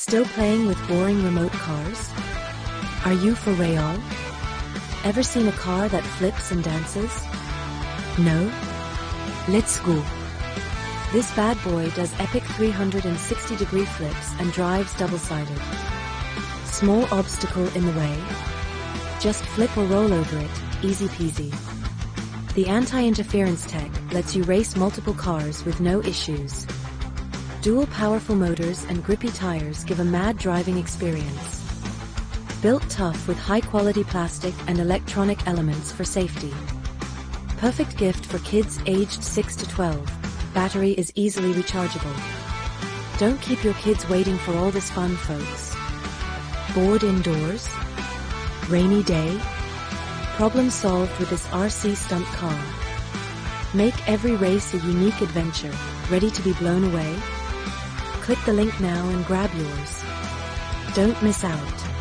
Still playing with boring remote cars? Are you for real? Ever seen a car that flips and dances? No? Let's go. This bad boy does epic 360-degree flips and drives double-sided. Small obstacle in the way? Just flip or roll over it, easy peasy. The anti-interference tech lets you race multiple cars with no issues. Dual powerful motors and grippy tires give a mad driving experience. Built tough with high-quality plastic and electronic elements for safety. Perfect gift for kids aged 6 to 12. Battery is easily rechargeable. Don't keep your kids waiting for all this fun, folks. Bored indoors? Rainy day? Problem solved with this RC stunt car. Make every race a unique adventure, ready to be blown away? Click the link now and grab yours. Don't miss out.